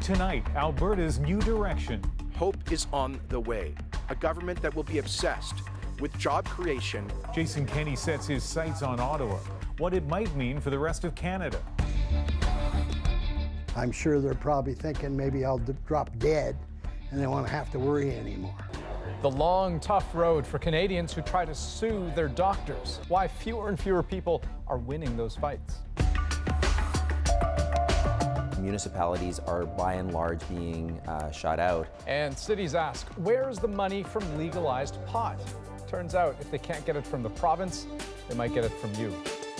Tonight, Alberta's new direction. Hope is on the way. A government that will be obsessed with job creation. Jason Kenney sets his sights on Ottawa, what it might mean for the rest of Canada. I'm sure they're probably thinking maybe I'll drop dead and they won't have to worry anymore. The long, tough road for Canadians who try to sue their doctors. Why fewer and fewer people are winning those fights. Municipalities are by and large being shut out. And cities ask, where is the money from legalized pot? Turns out, if they can't get it from the province, they might get it from you.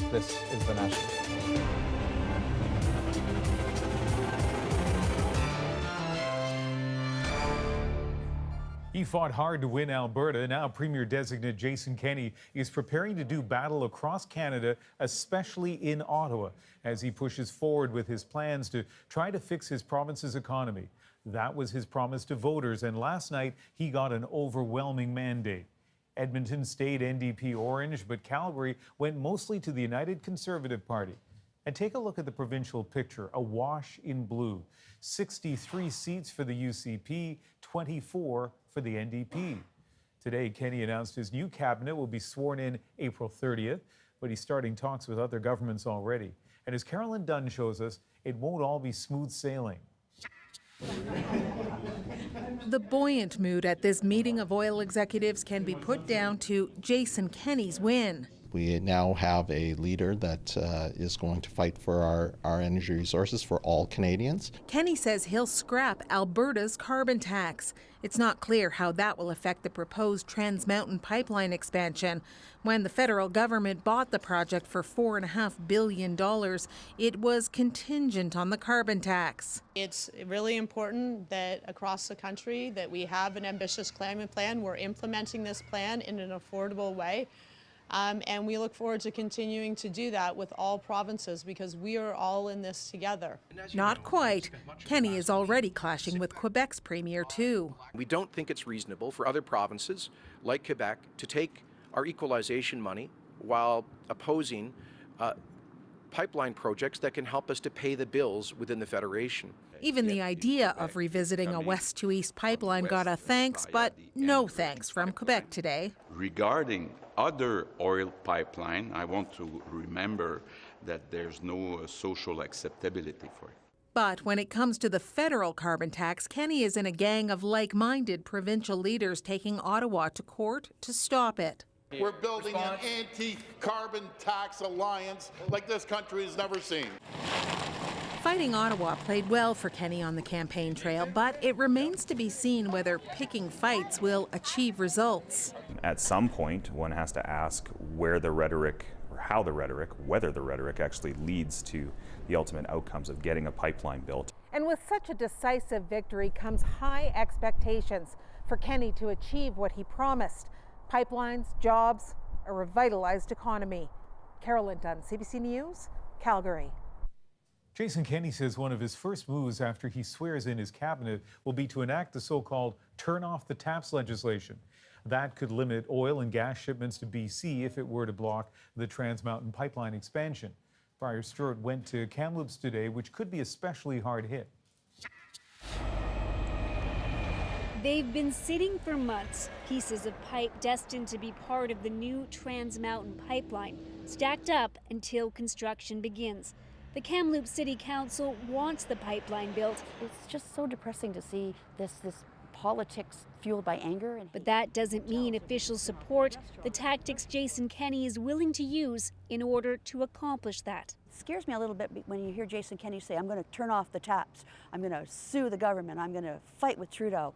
This is The National. He fought hard to win Alberta. Now Premier-designate Jason Kenney is preparing to do battle across Canada, especially in Ottawa, as he pushes forward with his plans to try to fix his province's economy. That was his promise to voters, and last night he got an overwhelming mandate. Edmonton stayed NDP orange, but Calgary went mostly to the United Conservative Party. And take a look at the provincial picture, awash in blue. 63 seats for the UCP, 24 for the NDP. Today, Kenney announced his new cabinet will be sworn in April 30th, but he's starting talks with other governments already. And as Carolyn Dunn shows us, it won't all be smooth sailing. The buoyant mood at this meeting of oil executives can be put down to Jason Kenney's win. We now have a leader that is going to fight for our energy resources for all Canadians. Kenney says he'll scrap Alberta's carbon tax. It's not clear how that will affect the proposed Trans Mountain pipeline expansion. When the federal government bought the project for $4.5 billion, it was contingent on the carbon tax. It's really important that across the country that we have an ambitious climate plan. We're implementing this plan in an affordable way. And we look forward to continuing to do that with all provinces because we are all in this together. Not quite. Kenney is already clashing with Quebec's premier, too. We don't think it's reasonable for other provinces, like Quebec, to take our equalization money while opposing pipeline projects that can help us to pay the bills within the Federation. Even the idea of revisiting a west to east pipeline got a thanks, but no thanks from Quebec today. Regarding other oil pipeline, I want to remember that there's no social acceptability for it. But when it comes to the federal carbon tax, Kenney is in a gang of like-minded provincial leaders taking Ottawa to court to stop it. We're building an anti-carbon tax alliance like this country has never seen. Fighting Ottawa played well for Kenney on the campaign trail, but it remains to be seen whether picking fights will achieve results. At some point, one has to ask where the rhetoric, or how the rhetoric, whether the rhetoric actually leads to the ultimate outcomes of getting a pipeline built. And with such a decisive victory comes high expectations for Kenney to achieve what he promised: pipelines, jobs, a revitalized economy. Carolyn Dunn, CBC News, Calgary. Jason Kenney says one of his first moves after he swears in his cabinet will be to enact the so-called turn off the taps legislation. That could limit oil and gas shipments to BC if it were to block the Trans Mountain pipeline expansion. Briar Stewart went to Kamloops today, which could be especially hard hit. They've been sitting for months, pieces of pipe destined to be part of the new Trans Mountain pipeline, stacked up until construction begins. The Kamloops City Council wants the pipeline built. It's just so depressing to see this politics fueled by anger. But that doesn't mean officials support the tactics Jason Kenney is willing to use in order to accomplish that. It scares me a little bit when you hear Jason Kenney say, I'm going to turn off the taps, I'm going to sue the government, I'm going to fight with Trudeau.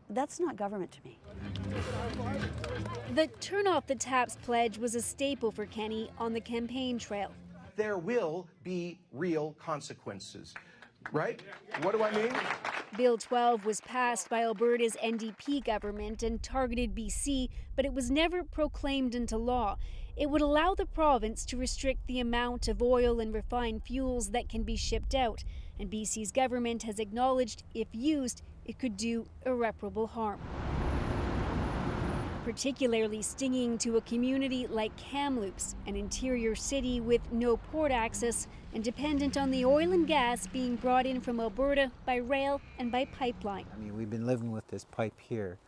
That's not government to me. The turn off the taps pledge was a staple for Kenney on the campaign trail. There will be real consequences, right? What do I mean? Bill 12 was passed by Alberta's NDP government and targeted BC, but it was never proclaimed into law. It would allow the province to restrict the amount of oil and refined fuels that can be shipped out, and BC's government has acknowledged if used, it could do irreparable harm. particularly stinging to a community like Kamloops, an interior city with no port access and dependent on the oil and gas being brought in from Alberta by rail and by pipeline. I mean, we've been living with this pipe here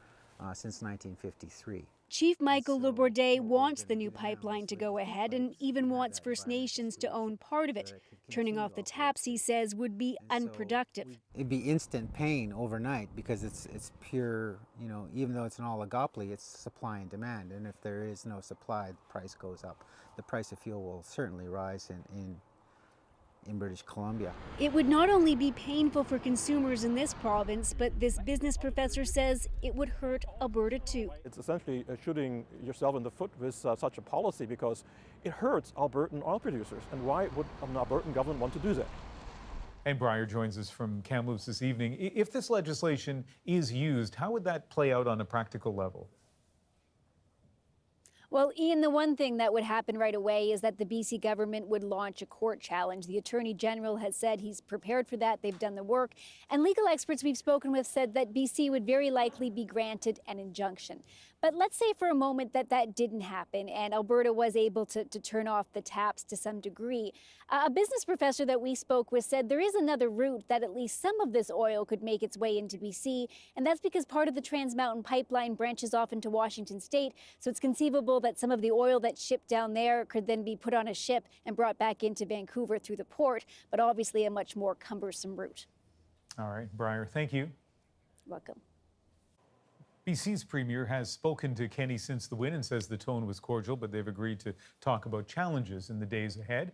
since 1953. Chief Michael Labourdet wants the new pipeline to go ahead and even wants First Nations to own part of it. Turning off the taps, he says, would be unproductive. It'd be instant pain overnight because it's pure, you know, even though it's an oligopoly, it's supply and demand. And if there is no supply, the price goes up. The price of fuel will certainly rise in British Columbia. It would not only be painful for consumers in this province, but this business professor says it would hurt Alberta too. It's essentially shooting yourself in the foot with such a policy because it hurts Albertan oil producers. And why would an Albertan government want to do that? And Breyer joins us from Kamloops this evening. If this legislation is used, how would that play out on a practical level? Well, Ian, the one thing that would happen right away is that the BC government would launch a court challenge. The Attorney General has said he's prepared for that. They've done the work. And legal experts we've spoken with said that BC would very likely be granted an injunction. But let's say for a moment that that didn't happen and Alberta was able to turn off the taps to some degree. A business professor that we spoke with said there is another route that at least some of this oil could make its way into BC, and that's because part of the Trans Mountain pipeline branches off into Washington state, so it's conceivable that some of the oil that's shipped down there could then be put on a ship and brought back into Vancouver through the port, but obviously a much more cumbersome route. All right, Breyer, thank you. Welcome. BC's premier has spoken to Kenney since the win and says the tone was cordial, but they've agreed to talk about challenges in the days ahead.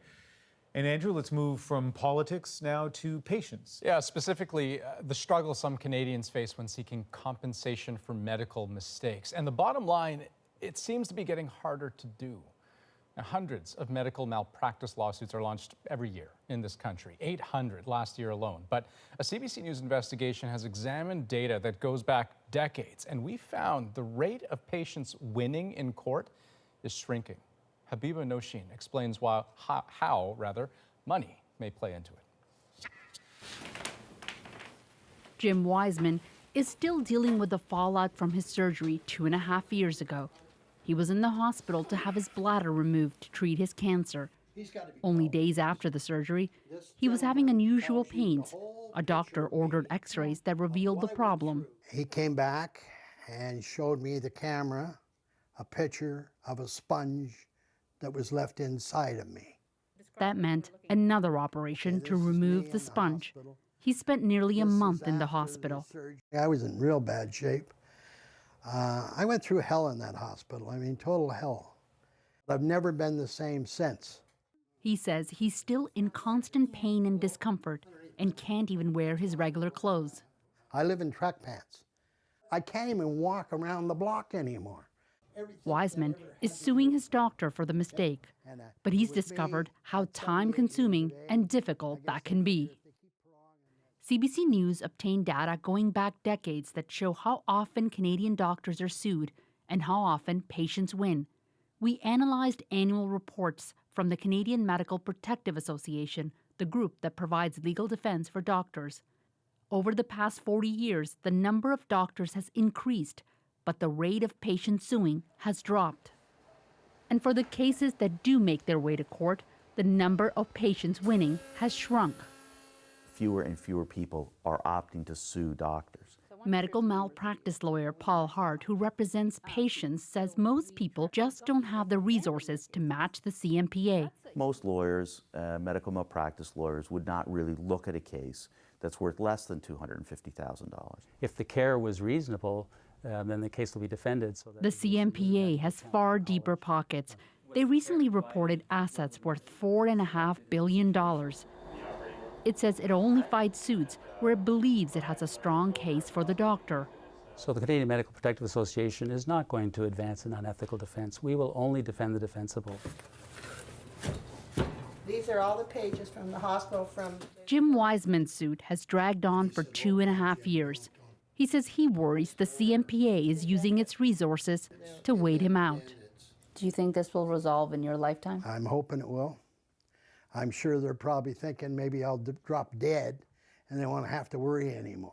And Andrew, let's move from politics now to patients. Yeah, specifically the struggle some Canadians face when seeking compensation for medical mistakes. And the bottom line, it seems to be getting harder to do. Now, hundreds of medical malpractice lawsuits are launched every year in this country, 800 last year alone. But a CBC News investigation has examined data that goes back decades, and we found the rate of patients winning in court is shrinking. Habiba Noshin explains how money may play into it. Jim Wiseman is still dealing with the fallout from his surgery 2.5 years ago. He was in the hospital to have his bladder removed to treat his cancer. Only days after the surgery, he was having unusual pains. A doctor ordered x-rays that revealed the problem. He came back and showed me the camera, a picture of a sponge that was left inside of me. That meant another operation to remove the sponge. He spent nearly a month in the hospital. I was in real bad shape. I went through hell in that hospital. I mean, total hell. I've never been the same since. He says he's still in constant pain and discomfort and can't even wear his regular clothes. I live in track pants. I can't even walk around the block anymore. Wiseman is suing his doctor for the mistake, but he's discovered how time-consuming and difficult that can be. CBC News obtained data going back decades that show how often Canadian doctors are sued and how often patients win. We analyzed annual reports from the Canadian Medical Protective Association, the group that provides legal defense for doctors. Over the past 40 years, the number of doctors has increased, but the rate of patients suing has dropped. And for the cases that do make their way to court, the number of patients winning has shrunk. Fewer and fewer people are opting to sue doctors. Medical malpractice lawyer Paul Hart, who represents patients, says most people just don't have the resources to match the CMPA. Most lawyers, medical malpractice lawyers, would not really look at a case that's worth less than $250,000. If the care was reasonable, then the case will be defended. The CMPA has far deeper pockets. They recently reported assets worth $4.5 billion. It says it only fights suits where it believes it has a strong case for the doctor. So the Canadian Medical Protective Association is not going to advance an unethical defense. We will only defend the defensible. These are all the pages from the hospital from... Jim Wiseman's suit has dragged on for 2.5 years. He says he worries the CMPA is using its resources to wait him out. Do you think this will resolve in your lifetime? I'm hoping it will. I'm sure they're probably thinking maybe I'll drop dead and they won't have to worry anymore.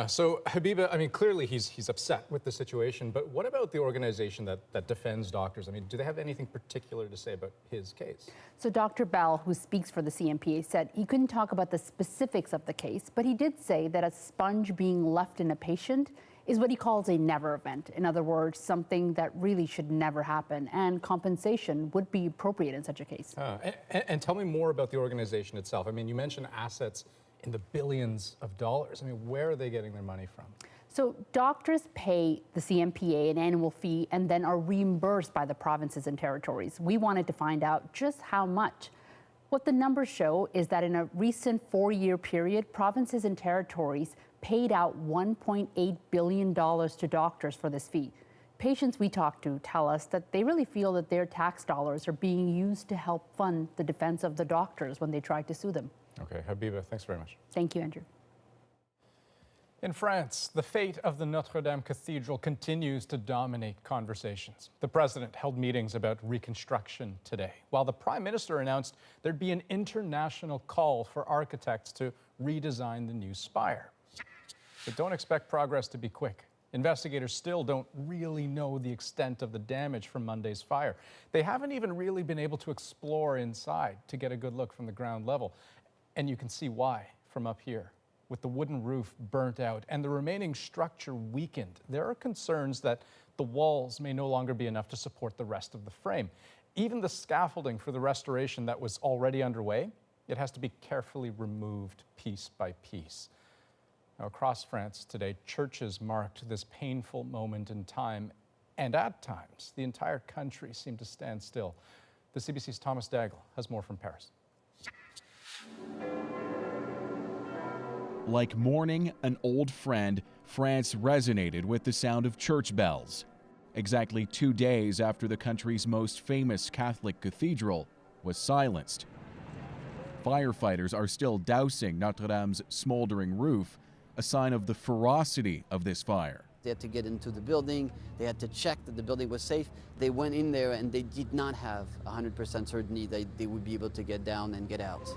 So Habiba, I mean, clearly he's upset with the situation, but what about the organization that defends doctors? I mean, do they have anything particular to say about his case? So Dr. Bell, who speaks for the CMPA, said he couldn't talk about the specifics of the case, but he did say that a sponge being left in a patient is what he calls a never event. In other words, something that really should never happen, and compensation would be appropriate in such a case. And tell me more about the organization itself. I mean, you mentioned assets in the billions of dollars. I mean, where are they getting their money from? So doctors pay the CMPA an annual fee and then are reimbursed by the provinces and territories. We wanted to find out just how much. What the numbers show is that in a recent 4-year period, provinces and territories paid out $1.8 billion to doctors for this fee. Patients we talked to tell us that they really feel that their tax dollars are being used to help fund the defense of the doctors when they try to sue them. Okay, Habiba, thanks very much. Thank you, Andrew. In France, the fate of the Notre Dame Cathedral continues to dominate conversations. The president held meetings about reconstruction today, while the prime minister announced there'd be an international call for architects to redesign the new spire. But don't expect progress to be quick. Investigators still don't really know the extent of the damage from Monday's fire. They haven't even really been able to explore inside to get a good look from the ground level. And you can see why from up here. With the wooden roof burnt out and the remaining structure weakened, there are concerns that the walls may no longer be enough to support the rest of the frame. Even the scaffolding for the restoration that was already underway, it has to be carefully removed piece by piece. Now, across France today, churches marked this painful moment in time, and at times, the entire country seemed to stand still. The CBC's Thomas Daigle has more from Paris. Like mourning an old friend, France resonated with the sound of church bells. Exactly 2 days after the country's most famous Catholic cathedral was silenced. Firefighters are still dousing Notre Dame's smoldering roof, a sign of the ferocity of this fire. They had to get into the building, they had to check that the building was safe. They went in there and they did not have 100% certainty that they would be able to get down and get out.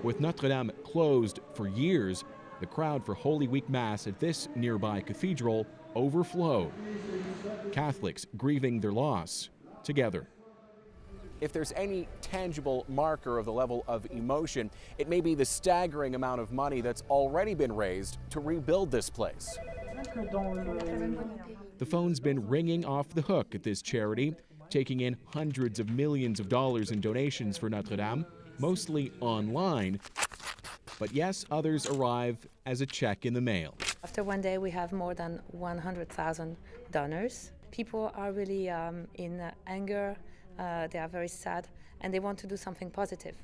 With Notre Dame closed for years, the crowd for Holy Week Mass at this nearby cathedral overflowed. Catholics grieving their loss together. If there's any tangible marker of the level of emotion, it may be the staggering amount of money that's already been raised to rebuild this place. The phone's been ringing off the hook at this charity, taking in hundreds of millions of dollars in donations for Notre Dame, mostly online. But yes, others arrive as a check in the mail. After one day, we have more than 100,000 donors. People are really in anger. They are very sad, and they want to do something positive.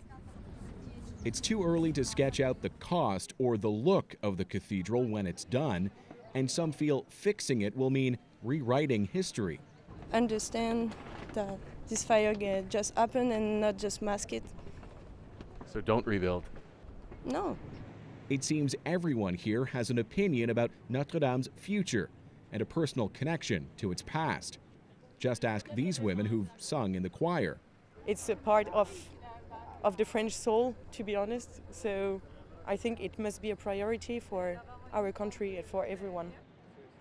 It's too early to sketch out the cost or the look of the cathedral when it's done, and some feel fixing it will mean rewriting history. Understand that this fire just happened and not just mask it. So don't rebuild. No. It seems everyone here has an opinion about Notre Dame's future and a personal connection to its past. Just ask these women who've sung in the choir. It's a part of the French soul, to be honest. So I think it must be a priority for our country and for everyone.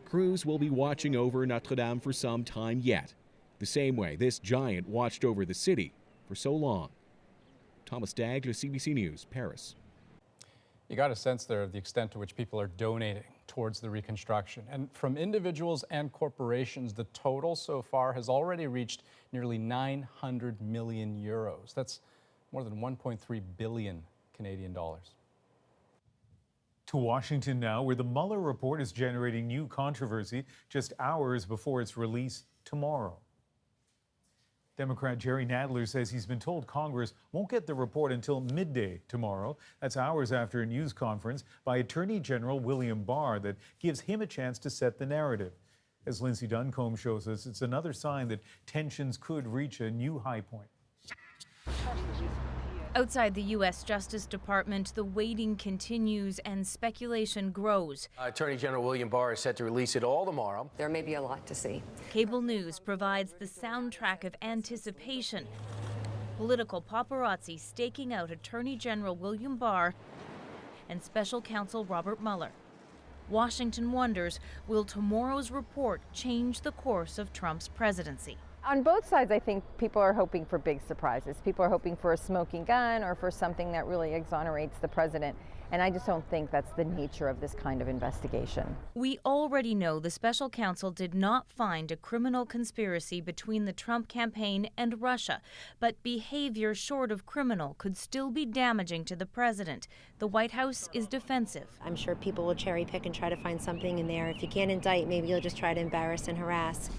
Crews will be watching over Notre Dame for some time yet, the same way this giant watched over the city for so long. Thomas Daigle, CBC News, Paris. You got a sense there of the extent to which people are donating towards the reconstruction. And from individuals and corporations, the total so far has already reached nearly 900 million euros. That's more than 1.3 billion Canadian dollars. To Washington now, where the Mueller report is generating new controversy just hours before its release tomorrow. Democrat Jerry Nadler says he's been told Congress won't get the report until midday tomorrow. That's hours after a news conference by Attorney General William Barr that gives him a chance to set the narrative. As Lindsay Duncombe shows us, it's another sign that tensions could reach a new high point. Outside the U.S. Justice Department, the waiting continues and speculation grows. Attorney General William Barr is set to release it all tomorrow. There may be a lot to see. Cable news provides the soundtrack of anticipation. Political paparazzi staking out Attorney General William Barr and special counsel Robert Mueller. Washington wonders, will tomorrow's report change the course of Trump's presidency? On both sides, I think people are hoping for big surprises. People are hoping for a smoking gun or for something that really exonerates the president. And I just don't think that's the nature of this kind of investigation. We already know the special counsel did not find a criminal conspiracy between the Trump campaign and Russia, but behavior short of criminal could still be damaging to the president. The White House is defensive. I'm sure people will cherry pick and try to find something in there. If you can't indict, maybe you'll just try to embarrass and harass.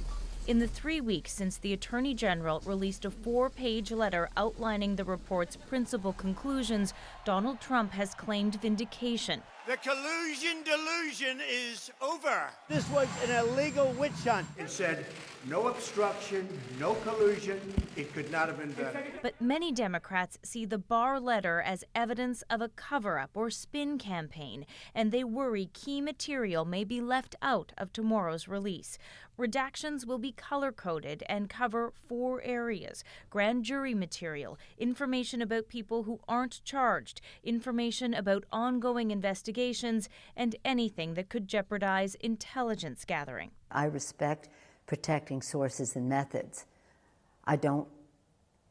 In the 3 weeks since the Attorney General released a 4-page letter outlining the report's principal conclusions, Donald Trump has claimed vindication. The collusion delusion is over. This was an illegal witch hunt. It said no obstruction, no collusion. It could not have been done. But many Democrats see the Barr letter as evidence of a cover-up or spin campaign, and they worry key material may be left out of tomorrow's release. Redactions will be color-coded and cover 4 areas: grand jury material, information about people who aren't charged, information about ongoing investigations, and anything that could jeopardize intelligence gathering. I respect protecting sources and methods. I don't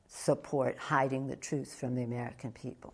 support hiding the truth from the American people.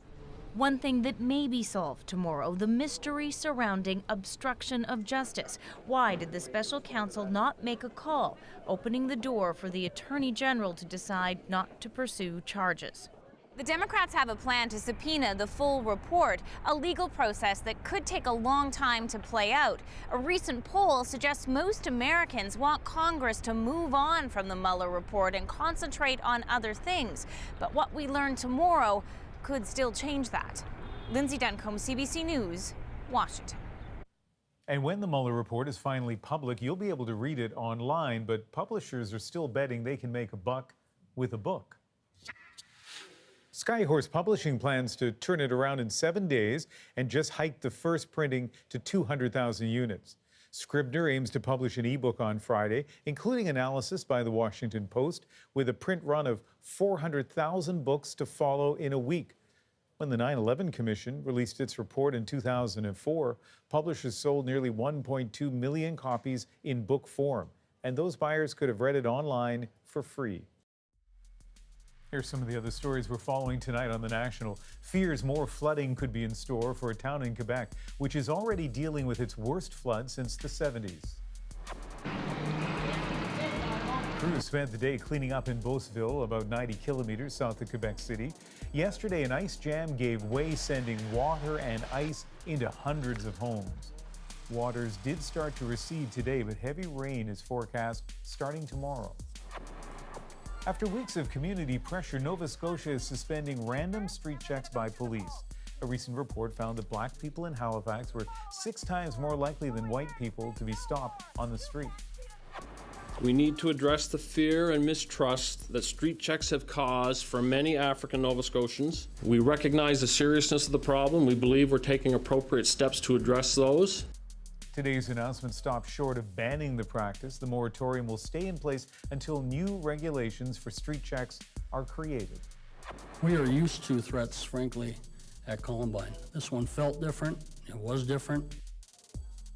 One thing that may be solved tomorrow, the mystery surrounding obstruction of justice. Why did the special counsel not make a call, opening the door for the Attorney General to decide not to pursue charges? The Democrats have a plan to subpoena the full report, a legal process that could take a long time to play out. A recent poll suggests most Americans want Congress to move on from the Mueller report and concentrate on other things. But what we learn tomorrow could still change that. Lindsay Duncombe, CBC News, Washington. And when the Mueller report is finally public, you'll be able to read it online, but publishers are still betting they can make a buck with a book. Skyhorse Publishing plans to turn it around in 7 days and just hike the first printing to 200,000 units. Scribner aims to publish an ebook on Friday, including analysis by the Washington Post, with a print run of 400,000 books to follow in a week. When the 9/11 Commission released its report in 2004, publishers sold nearly 1.2 million copies in book form, and those buyers could have read it online for free. Here's some of the other stories we're following tonight on The National. Fears more flooding could be in store for a town in Quebec, which is already dealing with its worst flood since the 70s. Crews spent the day cleaning up in Beauceville, about 90 kilometers south of Quebec City. Yesterday, an ice jam gave way, sending water and ice into hundreds of homes. Waters did start to recede today, but heavy rain is forecast starting tomorrow. After weeks of community pressure, Nova Scotia is suspending random street checks by police. A recent report found that black people in Halifax were 6 times more likely than white people to be stopped on the street. We need to address the fear and mistrust that street checks have caused for many African Nova Scotians. We recognize the seriousness of the problem. We believe we're taking appropriate steps to address those. Today's announcement stopped short of banning the practice. The moratorium will stay in place until new regulations for street checks are created. We are used to threats, frankly, at Columbine. This one felt different. It was different.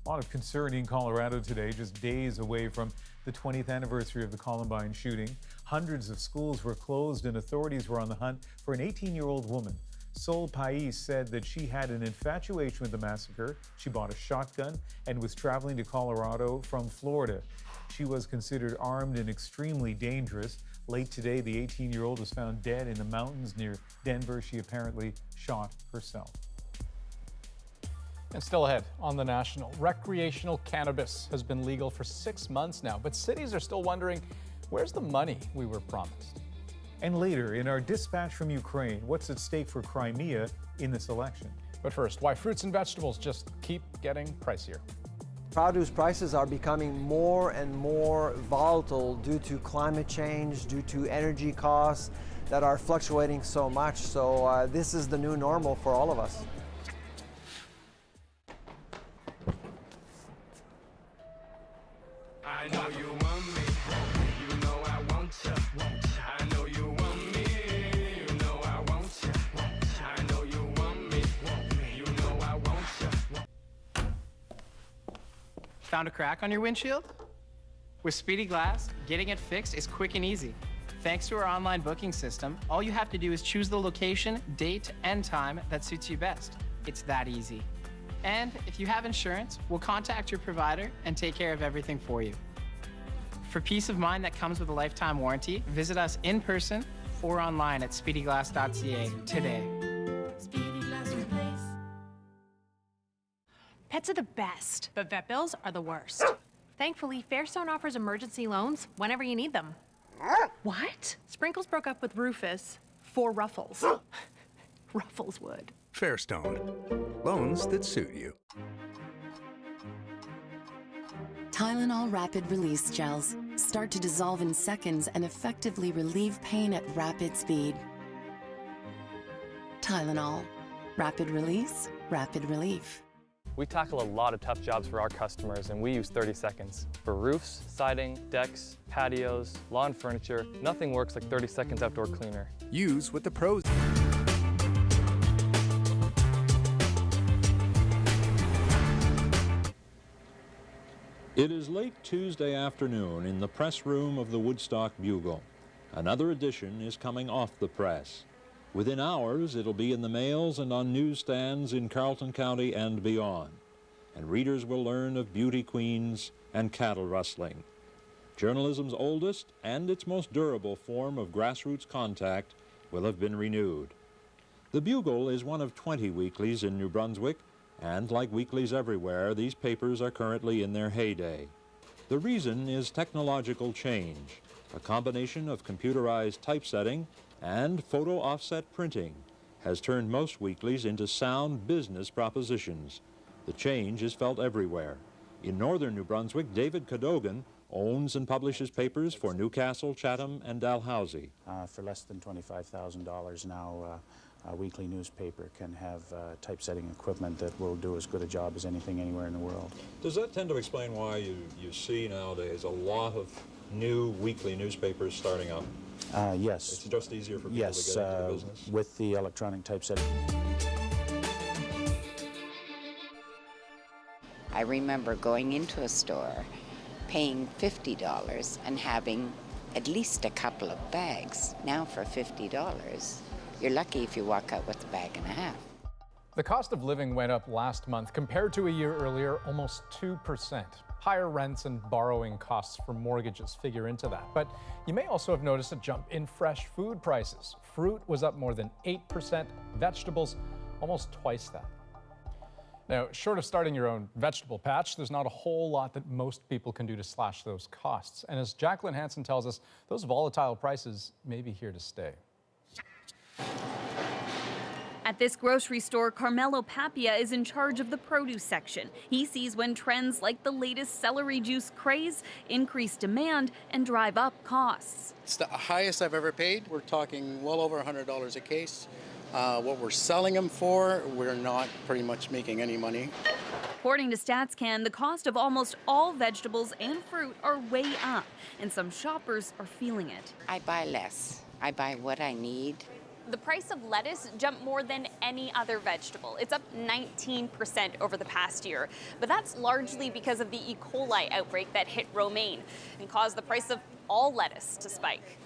A lot of concern in Colorado today, just days away from the 20th anniversary of the Columbine shooting. Hundreds of schools were closed and authorities were on the hunt for an 18-year-old woman. Sol Pais said that she had an infatuation with the massacre. She bought a shotgun and was traveling to Colorado from Florida. She was considered armed and extremely dangerous. Late today, the 18-year-old was found dead in the mountains near Denver. She apparently shot herself. And still ahead on The National, recreational cannabis has been legal for 6 months now, but cities are still wondering, where's the money we were promised? And later, in our dispatch from Ukraine, what's at stake for Crimea in this election? But first, why fruits and vegetables just keep getting pricier. Produce prices are becoming more and more volatile due to climate change, due to energy costs that are fluctuating so much. So this is the new normal for all of us. I know you want me, you know I want you. I know you want me, you know I want you. I know you want me, you know I want you. Found a crack on your windshield? With Speedy Glass, getting it fixed is quick and easy. Thanks to our online booking system, all you have to do is choose the location, date, and time that suits you best. It's that easy. And if you have insurance, we'll contact your provider and take care of everything for you. For peace of mind that comes with a lifetime warranty, visit us in person or online at speedyglass.ca today. Pets are the best, but vet bills are the worst. Thankfully, Fairstone offers emergency loans whenever you need them. What? Sprinkles broke up with Rufus for Ruffles. Ruffles would. Fairstone. Loans that suit you. Tylenol Rapid Release Gels start to dissolve in seconds and effectively relieve pain at rapid speed. Tylenol. Rapid release, rapid relief. We tackle a lot of tough jobs for our customers, and we use 30 seconds. For roofs, siding, decks, patios, lawn furniture, nothing works like 30 seconds outdoor cleaner. Use what the pros. It is late Tuesday afternoon in the press room of the Woodstock Bugle. Another edition is coming off the press. Within hours, it'll be in the mails and on newsstands in Carleton County and beyond. And readers will learn of beauty queens and cattle rustling. Journalism's oldest and its most durable form of grassroots contact will have been renewed. The Bugle is one of 20 weeklies in New Brunswick, and like weeklies everywhere, these papers are currently in their heyday. The reason is technological change, a combination of computerized typesetting and photo offset printing has turned most weeklies into sound business propositions. The change is felt everywhere. In northern New Brunswick, David Cadogan owns and publishes papers for Newcastle, Chatham, and Dalhousie. For less than $25,000 now, a weekly newspaper can have typesetting equipment that will do as good a job as anything anywhere in the world. Does that tend to explain why you see nowadays a lot of new weekly newspapers starting up? Yes. It's just easier for people to get into the business? With the electronic typesetting. I remember going into a store, paying $50 and having at least a couple of bags. Now for $50, you're lucky if you walk out with a bag and a half. The cost of living went up last month compared to a year earlier, almost 2%. Higher rents and borrowing costs for mortgages figure into that. But you may also have noticed a jump in fresh food prices. Fruit was up more than 8%, vegetables almost twice that. Now, short of starting your own vegetable patch, there's not a whole lot that most people can do to slash those costs. And as Jacqueline Hansen tells us, those volatile prices may be here to stay. At this grocery store, Carmelo Papia is in charge of the produce section. He sees when trends like the latest celery juice craze increase demand and drive up costs. It's the highest I've ever paid. We're talking well over $100 a case. What we're selling them for, we're not pretty much making any money. According to StatsCan, the cost of almost all vegetables and fruit are way up, and some shoppers are feeling it. I buy less. I buy what I need. The price of lettuce jumped more than any other vegetable. It's up 19% over the past year. But that's largely because of the E. coli outbreak that hit Romaine and caused the price of all lettuce to spike.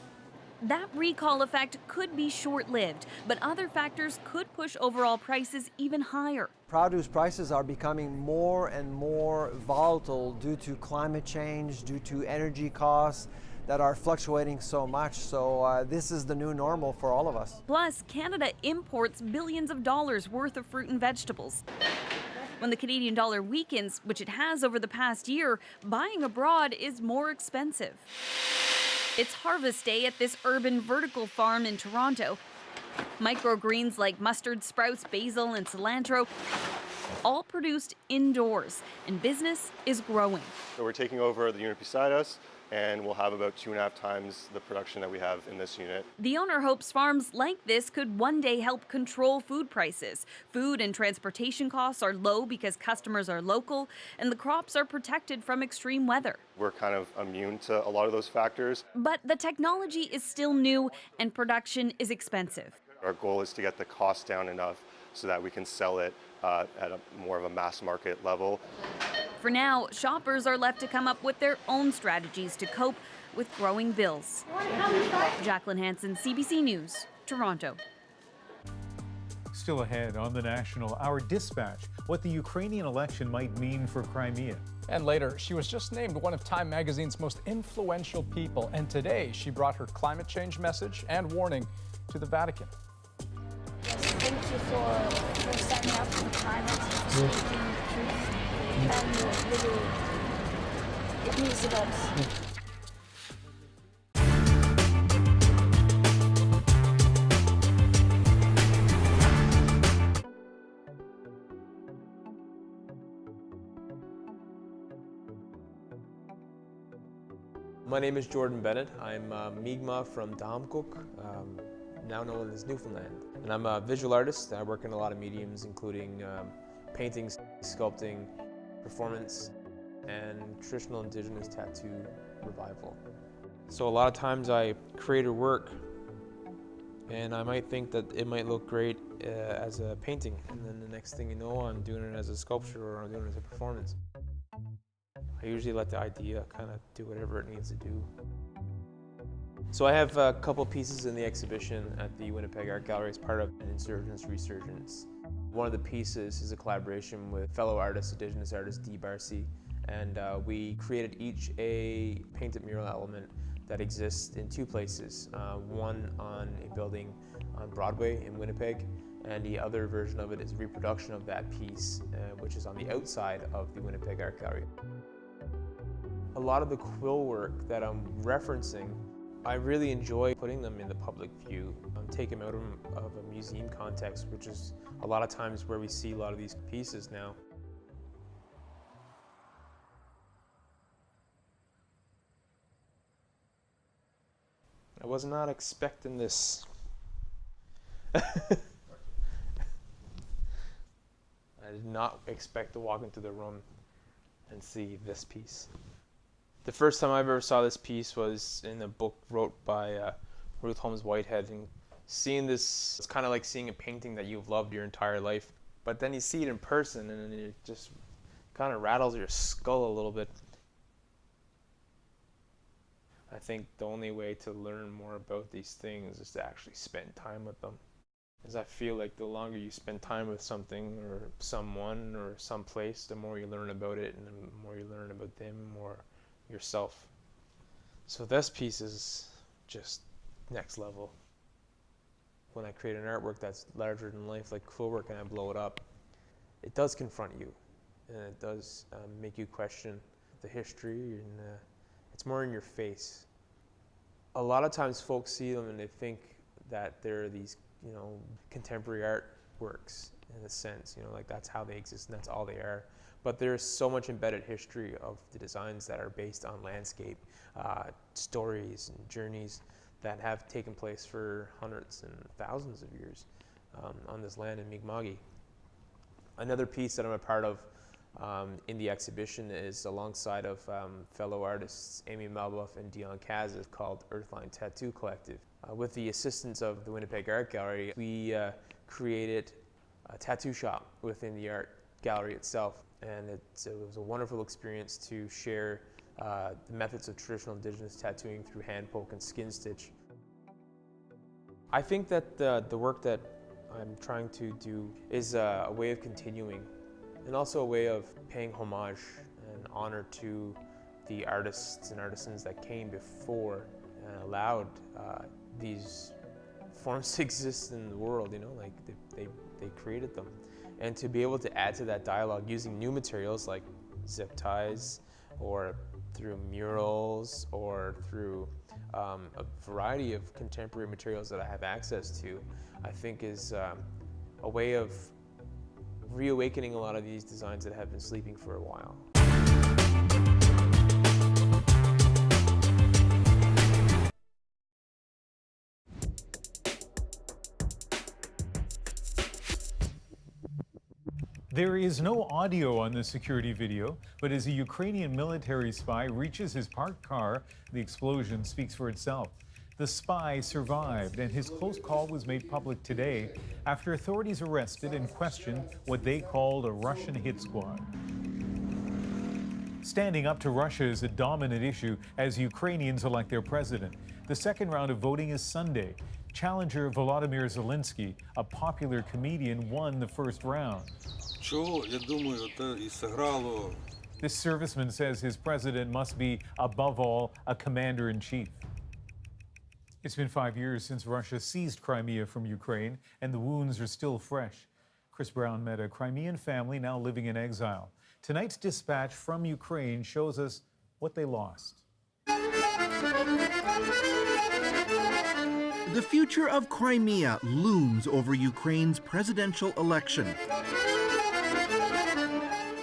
That recall effect could be short-lived, but other factors could push overall prices even higher. Produce prices are becoming more and more volatile due to climate change, due to energy costs that are fluctuating so much. So this is the new normal for all of us. Plus, Canada imports billions of dollars worth of fruit and vegetables. When the Canadian dollar weakens, which it has over the past year, buying abroad is more expensive. It's harvest day at this urban vertical farm in Toronto. Microgreens like mustard sprouts, basil, and cilantro, all produced indoors, and business is growing. So we're taking over the unit beside us, and we'll have about 2.5 times the production that we have in this unit. The owner hopes farms like this could one day help control food prices. Food and transportation costs are low because customers are local, and the crops are protected from extreme weather. We're kind of immune to a lot of those factors. But the technology is still new, and production is expensive. Our goal is to get the cost down enough so that we can sell it at more of a mass market level. For now, shoppers are left to come up with their own strategies to cope with growing bills. Jacqueline Hansen, CBC News, Toronto. Still ahead on The National, our dispatch, what the Ukrainian election might mean for Crimea. And later, she was just named one of Time magazine's most influential people. And today, she brought her climate change message and warning to the Vatican. Thank you for standing up for climate, for speaking the truth. And really, it means a lot. My name is Jordan Bennett. I'm Mi'kmaq from Damcook, now known as Newfoundland. And I'm a visual artist. I work in a lot of mediums, including painting, sculpting, performance, and traditional Indigenous tattoo revival. So a lot of times I create a work and I might think that it might look great as a painting, and then the next thing you know, I'm doing it as a sculpture or I'm doing it as a performance. I usually let the idea kind of do whatever it needs to do. So I have a couple pieces in the exhibition at the Winnipeg Art Gallery as part of an Insurgence Resurgence. One of the pieces is a collaboration with fellow artist, Indigenous artist Dee Barcy, and we created each a painted mural element that exists in two places. One on a building on Broadway in Winnipeg, and the other version of it is a reproduction of that piece, which is on the outside of the Winnipeg Art Gallery. A lot of the quill work that I'm referencing, I really enjoy putting them in the public view. Taking them out of a museum context, which is a lot of times where we see a lot of these pieces now. I was not expecting this. I did not expect to walk into the room and see this piece. The first time I ever saw this piece was in a book wrote by Ruth Holmes Whitehead, and seeing this, it's kind of like seeing a painting that you've loved your entire life, but then you see it in person and it just kind of rattles your skull a little bit. I think the only way to learn more about these things is to actually spend time with them. Because I feel like the longer you spend time with something or someone or some place, the more you learn about it, and the more you learn about them or yourself. So this piece is just next level. When I create an artwork that's larger than life, like quill work, and I blow it up, it does confront you, and it does make you question the history, and it's more in your face. A lot of times folks see them and they think that they're these, contemporary artworks in a sense, like that's how they exist and that's all they are. But there's so much embedded history of the designs that are based on landscape, stories and journeys that have taken place for hundreds and thousands of years on this land in Mi'kmaq. Another piece that I'm a part of in the exhibition is alongside of fellow artists Amy Malbuff and Dion Kaz, is called Earthline Tattoo Collective. With the assistance of the Winnipeg Art Gallery, we created a tattoo shop within the art gallery itself. And it was a wonderful experience to share the methods of traditional Indigenous tattooing through hand poke and skin stitch. I think that the work that I'm trying to do is a way of continuing, and also a way of paying homage and honor to the artists and artisans that came before and allowed these forms to exist in the world, like they created them. And to be able to add to that dialogue using new materials like zip ties, or through murals, or through a variety of contemporary materials that I have access to, I think is a way of reawakening a lot of these designs that have been sleeping for a while. There is no audio on the security video, but as a Ukrainian military spy reaches his parked car, the explosion speaks for itself. The spy survived, and his close call was made public today after authorities arrested and questioned what they called a Russian hit squad. Standing up to Russia is a dominant issue as Ukrainians elect their president. The second round of voting is Sunday. Challenger Volodymyr Zelensky, a popular comedian, won the first round. This serviceman says his president must be, above all, a commander-in-chief. It's been 5 years since Russia seized Crimea from Ukraine, and the wounds are still fresh. Chris Brown met a Crimean family now living in exile. Tonight's dispatch from Ukraine shows us what they lost. The future of Crimea looms over Ukraine's presidential election.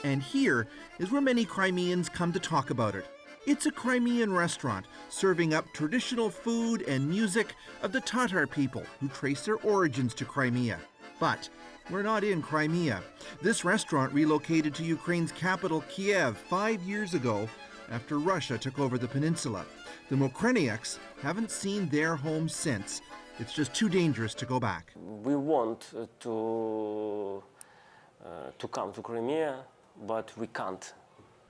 And here is where many Crimeans come to talk about it. It's a Crimean restaurant serving up traditional food and music of the Tatar people who trace their origins to Crimea. But we're not in Crimea. This restaurant relocated to Ukraine's capital, Kiev, 5 years ago after Russia took over the peninsula. The Mokreniaks haven't seen their home since. It's just too dangerous to go back. We want to come to Crimea, but we can't.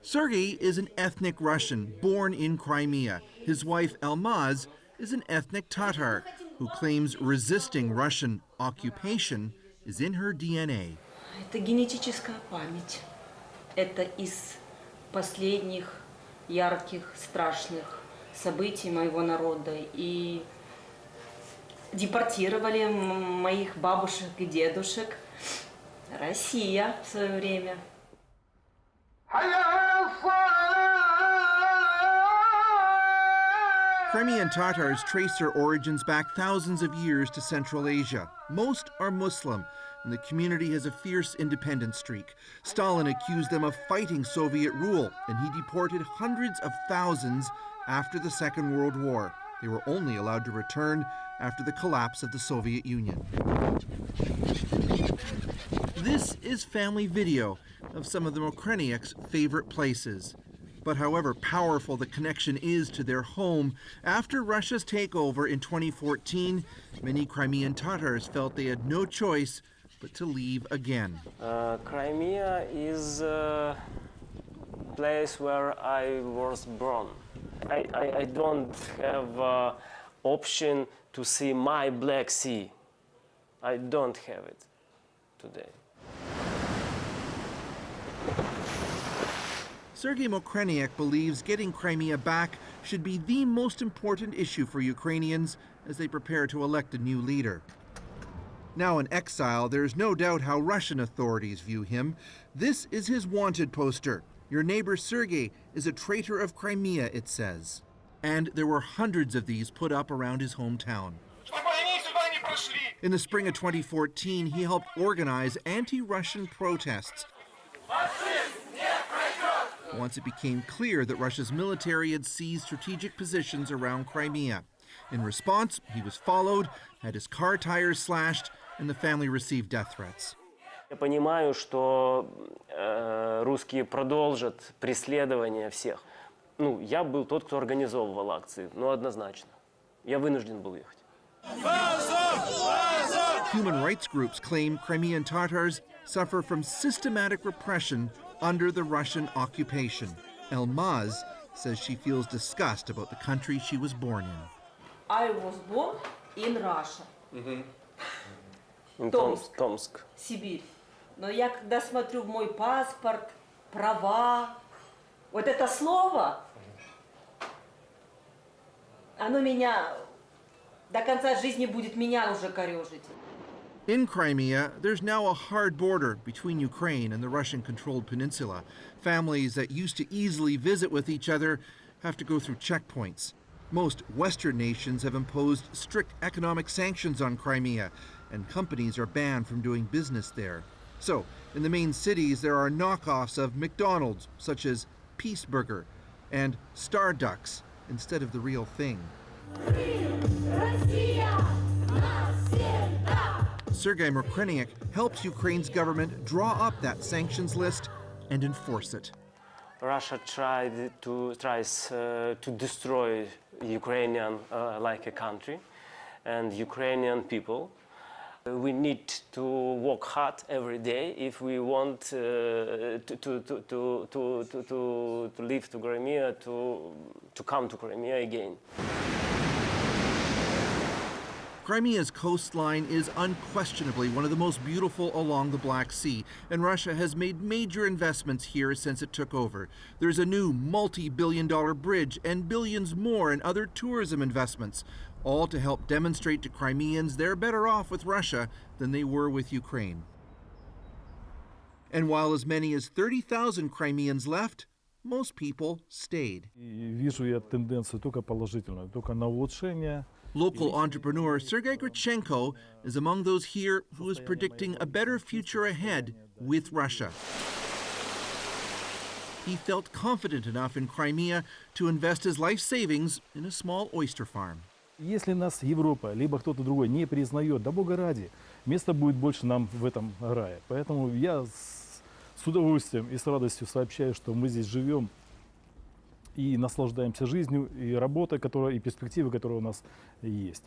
Sergei is an ethnic Russian born in Crimea. His wife, Almaz, is an ethnic Tatar who claims resisting Russian occupation is in her DNA. Это генетическая память. Это из последних ярких, страшных событий моего народа. И депортировали моих бабушек и дедушек. Россия в свое время. Crimean Tatars trace their origins back thousands of years to Central Asia. Most are Muslim, and the community has a fierce independence streak. Stalin accused them of fighting Soviet rule, and he deported hundreds of thousands after the Second World War. They were only allowed to return after the collapse of the Soviet Union. This is family video of some of the Mokreniaks' favorite places. But however powerful the connection is to their home, after Russia's takeover in 2014, many Crimean Tatars felt they had no choice but to leave again. Crimea is a place where I was born. I don't have option to see my Black Sea. I don't have it today. Sergei Mokreniak believes getting Crimea back should be the most important issue for Ukrainians as they prepare to elect a new leader. Now in exile, there's no doubt how Russian authorities view him. This is his wanted poster. Your neighbor Sergei is a traitor of Crimea, it says. And there were hundreds of these put up around his hometown. In the spring of 2014, he helped organize anti-Russian protests. Once it became clear that Russia's military had seized strategic positions around Crimea. In response, he was followed, had his car tires slashed, and the family received death threats. Я понимаю, что русские продолжат преследование всех. Ну, я был тот, кто организовывал акции, но однозначно. Я вынужден был ехать. Human rights groups claim Crimean Tatars suffer from systematic repression under the Russian occupation. Almaz says she feels disgust about the country she was born in. I was born in Russia. In Tomsk. Сибирь. Но я когда смотрю в мой паспорт, права, вот это слово, оно меня до конца жизни будет меня уже корёжить. In Crimea, there's now a hard border between Ukraine and the Russian-controlled peninsula. Families that used to easily visit with each other have to go through checkpoints. Most Western nations have imposed strict economic sanctions on Crimea, and companies are banned from doing business there. So, in the main cities, there are knockoffs of McDonald's, such as Peace Burger and Starducks, instead of the real thing. Sergei Mokreniak helps Ukraine's government draw up that sanctions list and enforce it. Russia tries to destroy Ukrainian like a country and Ukrainian people. We need to work hard every day if we want to live to Crimea, to come to Crimea again. Crimea's coastline is unquestionably one of the most beautiful along the Black Sea, and Russia has made major investments here since it took over. There's a new multi-billion-dollar bridge and billions more in other tourism investments, all to help demonstrate to Crimeans they're better off with Russia than they were with Ukraine. And while as many as 30,000 Crimeans left, most people stayed. Вижу я тенденцию только положительную, только на улучшение. Local entrepreneur Sergei Grichenko is among those here who is predicting a better future ahead with Russia. He felt confident enough in Crimea to invest his life savings in a small oyster farm. Если нас Европа, либо кто-то другой не признает, да бога ради, места будет больше нам в этом рае. Поэтому я с удовольствием и с радостью сообщаю, что мы здесь живем и наслаждаемся жизнью, и работой, и перспективой, которая у нас есть.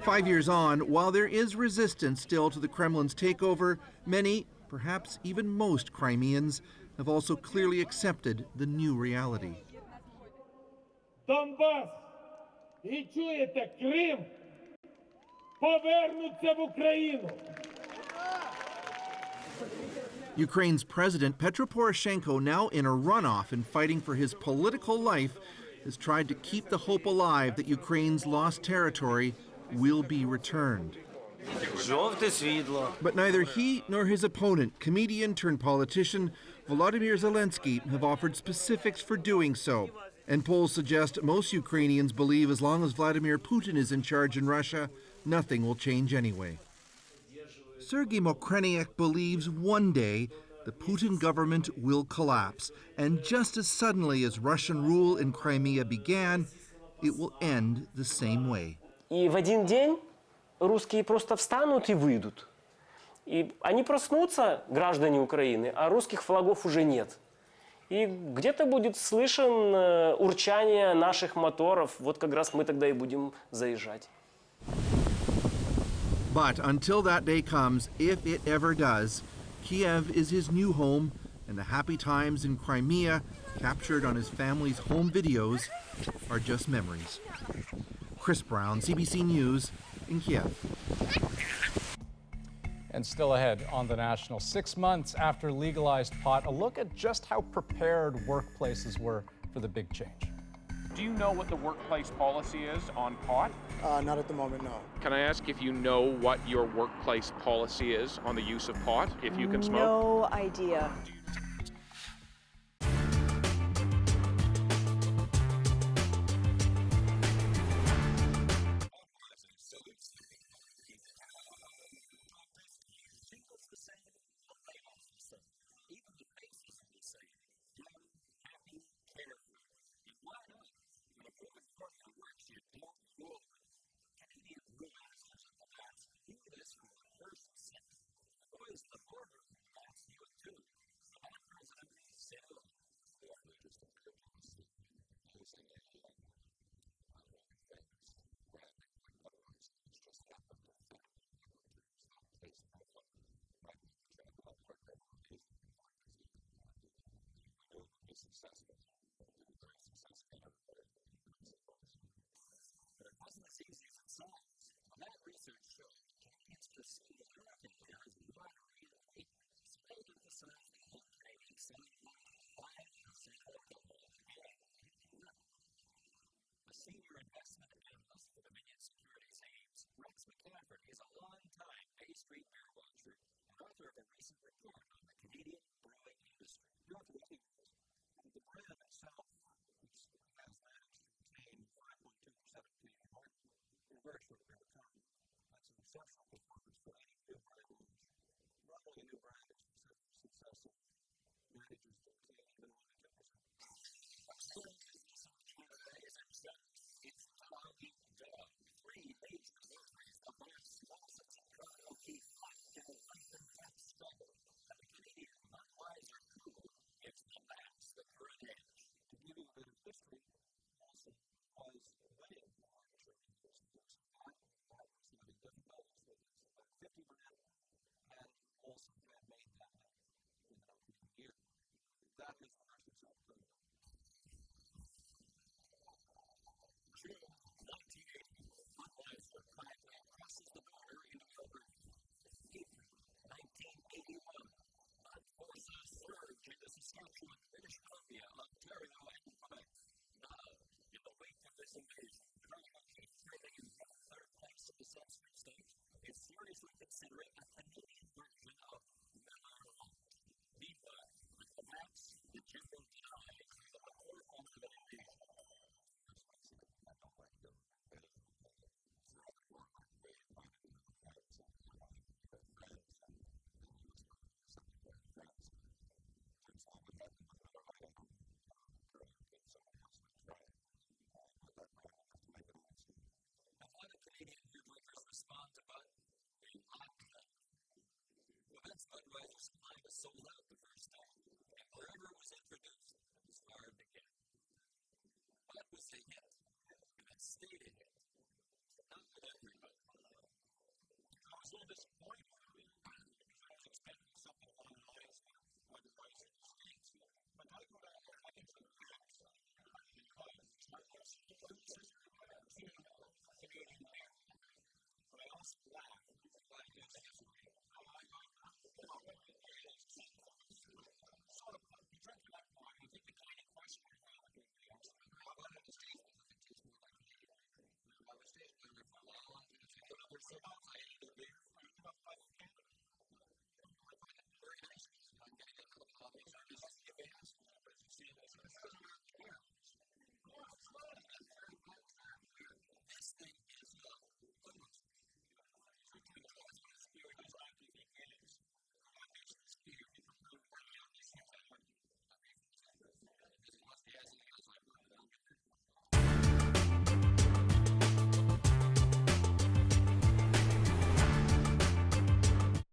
5 years on, while there is resistance still to the Kremlin's takeover, many, perhaps even most Crimeans, have also clearly accepted the new reality. Донбас і чуєте, Крим повернуться в Україну. Ukraine's President Petro Poroshenko, now in a runoff and fighting for his political life, has tried to keep the hope alive that Ukraine's lost territory will be returned. But neither he nor his opponent, comedian turned politician Volodymyr Zelensky, have offered specifics for doing so. And polls suggest most Ukrainians believe as long as Vladimir Putin is in charge in Russia, nothing will change anyway. Sergei Mokreniuk believes one day the Putin government will collapse, and just as suddenly as Russian rule in Crimea began, it will end the same way. И в один день русские просто встанут и выйдут. И они проснутся, граждане Украины, а русских флагов уже нет. И где-то будет слышен урчание наших моторов. Вот как раз мы тогда и будем заезжать. But until that day comes, if it ever does, Kiev is his new home, and the happy times in Crimea, captured on his family's home videos, are just memories. Chris Brown, CBC News, in Kiev. And still ahead on The National, 6 months after legalized pot, a look at just how prepared workplaces were for the big change. Do you know what the workplace policy is on pot? Not at the moment, no. Can I ask if you know what your workplace policy is on the use of pot, if you can smoke? No idea.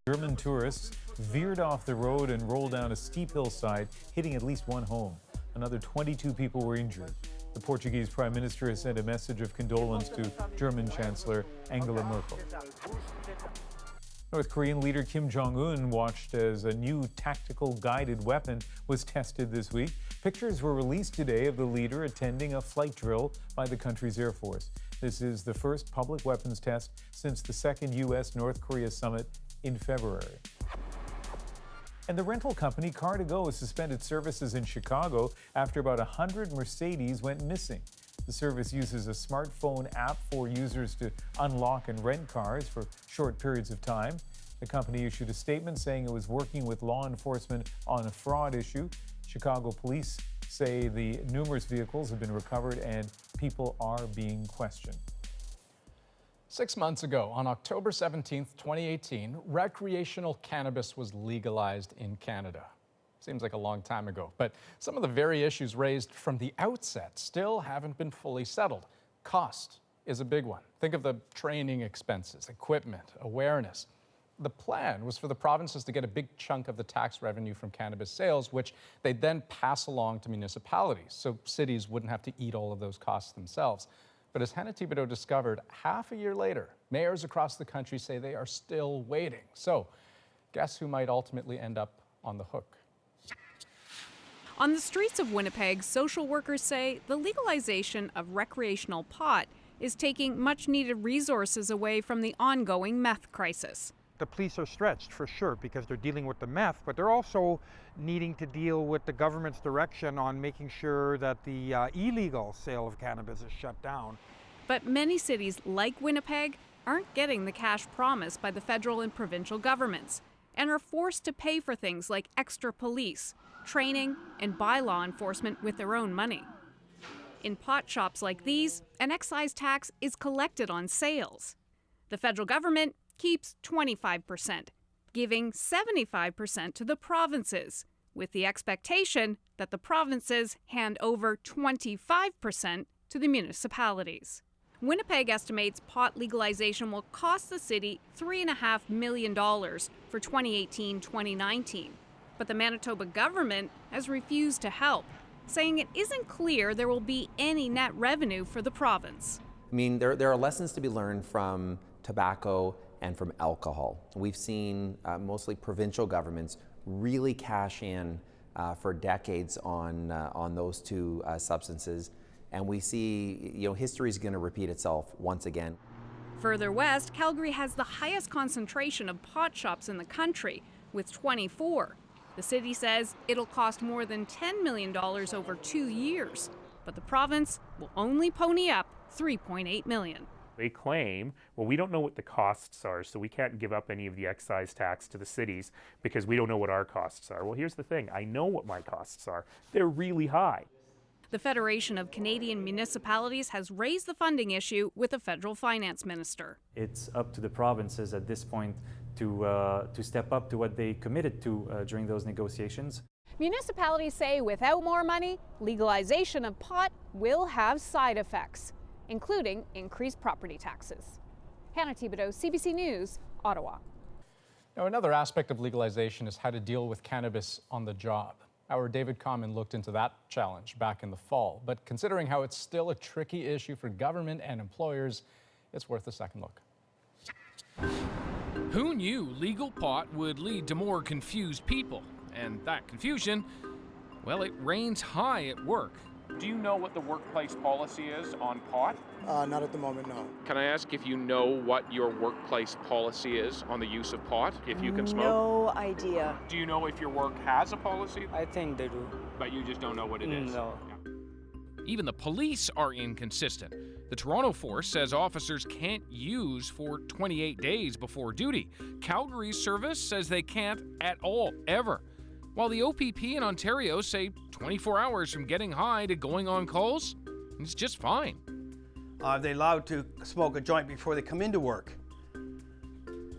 German tourists veered off the road and rolled down a steep hillside, hitting at least one home. Another 22 people were injured. The Portuguese Prime Minister has sent a message of condolence to German Chancellor Angela Merkel. North Korean leader Kim Jong-un watched as a new tactical guided weapon was tested this week. Pictures were released today of the leader attending a flight drill by the country's Air Force. This is the first public weapons test since the second U.S.-North Korea summit in February. And the rental company Car2Go has suspended services in Chicago after about 100 Mercedes went missing. The service uses a smartphone app for users to unlock and rent cars for short periods of time. The company issued a statement saying it was working with law enforcement on a fraud issue. Chicago police say the numerous vehicles have been recovered and people are being questioned. 6 months ago, on October 17th, 2018, recreational cannabis was legalized in Canada. Seems like a long time ago, but some of the very issues raised from the outset still haven't been fully settled. Cost is a big one. Think of the training expenses, equipment, awareness. The plan was for the provinces to get a big chunk of the tax revenue from cannabis sales, which they'd then pass along to municipalities, so cities wouldn't have to eat all of those costs themselves. But as Hannah Thibodeau discovered, half a year later, mayors across the country say they are still waiting. So guess who might ultimately end up on the hook? On the streets of Winnipeg, social workers say the legalization of recreational pot is taking much-needed resources away from the ongoing meth crisis. The police are stretched for sure because they're dealing with the meth, but they're also needing to deal with the government's direction on making sure that the illegal sale of cannabis is shut down. But many cities like Winnipeg aren't getting the cash promised by the federal and provincial governments and are forced to pay for things like extra police, training, and bylaw enforcement with their own money. In pot shops like these, an excise tax is collected on sales. The federal government keeps 25%, giving 75% to the provinces, with the expectation that the provinces hand over 25% to the municipalities. Winnipeg estimates pot legalization will cost the city $3.5 million for 2018-2019, but the Manitoba government has refused to help, saying it isn't clear there will be any net revenue for the province. I mean, there are lessons to be learned from tobacco and from alcohol. We've seen mostly provincial governments really cash in for decades on those two substances. And we see, history is going to repeat itself once again. Further west, Calgary has the highest concentration of pot shops in the country, with 24. The city says it'll cost more than $10 million over 2 years, but the province will only pony up $3.8 million. They claim, well, we don't know what the costs are, so we can't give up any of the excise tax to the cities because we don't know what our costs are. Well, here's the thing. I know what my costs are. They're really high. The Federation of Canadian Municipalities has raised the funding issue with the federal finance minister. It's up to the provinces at this point to step up to what they committed to during those negotiations. Municipalities say without more money, legalization of pot will have side effects, including increased property taxes. Hannah Thibodeau, CBC News, Ottawa. Now, another aspect of legalization is how to deal with cannabis on the job. Our David Common looked into that challenge back in the fall, but considering how it's still a tricky issue for government and employers, it's worth a second look. Who knew legal pot would lead to more confused people? And that confusion, well, it reigns high at work. Do you know what the workplace policy is on pot? Not at the moment, no. Can I ask if you know what your workplace policy is on the use of pot, if you can smoke? No idea. Do you know if your work has a policy? I think they do. But you just don't know what it is? No. Even the police are inconsistent. The Toronto force says officers can't use for 28 days before duty. Calgary's service says they can't at all, ever. While the OPP in Ontario say 24 hours from getting high to going on calls, it's just fine. Are they allowed to smoke a joint before they come into work?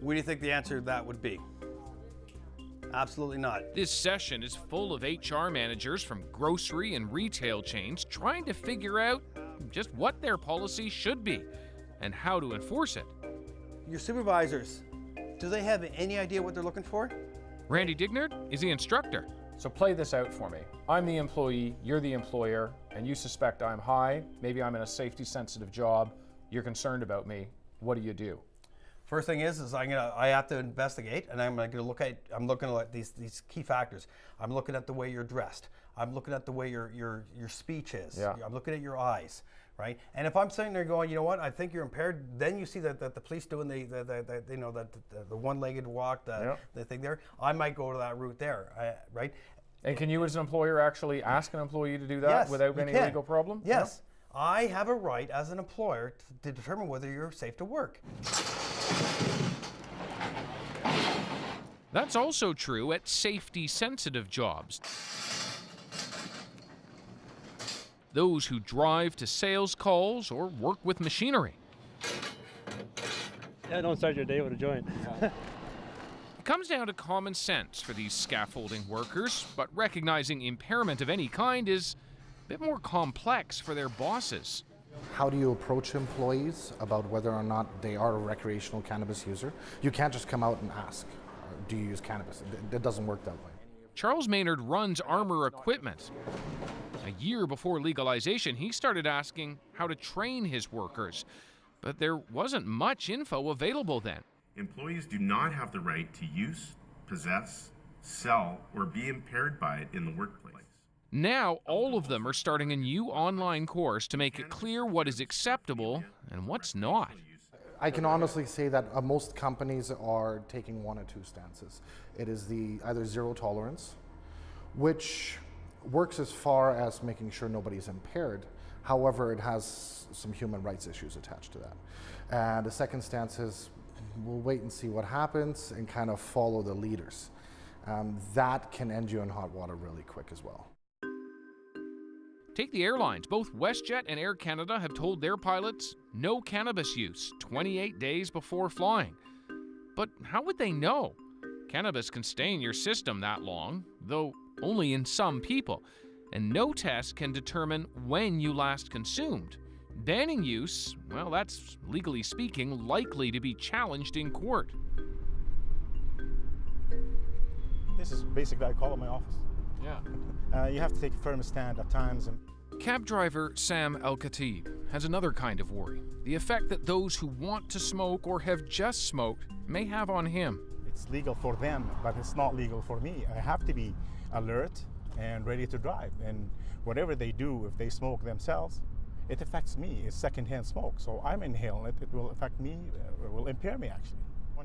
What do you think the answer to that would be? Absolutely not. This session is full of HR managers from grocery and retail chains trying to figure out just what their policy should be and how to enforce it. Your supervisors, do they have any idea what they're looking for? Randy Dignard is the instructor. So play this out for me. I'm the employee, you're the employer, and you suspect I'm high. Maybe I'm in a safety-sensitive job. You're concerned about me. What do? First thing is I have to investigate, and I'm looking at these key factors. I'm looking at the way you're dressed. I'm looking at the way your speech is. Yeah. I'm looking at your eyes, right? And if I'm sitting there going, you know what, I think you're impaired, then you see that the police doing the one-legged walk, the thing there. I might go to that route there, right? And can you, as an employer, actually ask an employee to do that without any legal problem? Yes. No? I have a right as an employer to determine whether you're safe to work. That's also true at safety-sensitive jobs. Those who drive to sales calls or work with machinery. Yeah, don't start your day with a joint. It comes down to common sense for these scaffolding workers, but recognizing impairment of any kind is a bit more complex for their bosses. How do you approach employees about whether or not they are a recreational cannabis user? You can't just come out and ask, do you use cannabis? It doesn't work that way. Charles Maynard runs Armor Equipment. A year before legalization, he started asking how to train his workers, but there wasn't much info available then. Employees do not have the right to use, possess, sell, or be impaired by it in the workplace. Now, all of them are starting a new online course to make it clear what is acceptable and what's not. I can honestly say that most companies are taking one or two stances. It is the either zero tolerance, which works as far as making sure nobody's impaired. However, it has some human rights issues attached to that. And the second stance is we'll wait and see what happens and kind of follow the leaders. That can end you in hot water really quick as well. Take the airlines. Both WestJet and Air Canada have told their pilots no cannabis use 28 days before flying. But how would they know? Cannabis can stay in your system that long, though only in some people, and no test can determine when you last consumed. Banning use, well, that's, legally speaking, likely to be challenged in court. This is basically I call it my office. Yeah. You have to take a firm stand at times. Cab driver Sam El-Khatib has another kind of worry. The effect that those who want to smoke or have just smoked may have on him. It's legal for them, but it's not legal for me. I have to be alert. and ready to drive. And whatever they do, if they smoke themselves, it affects me. It's secondhand smoke. So I'm inhaling it. It will affect me, it will impair me actually.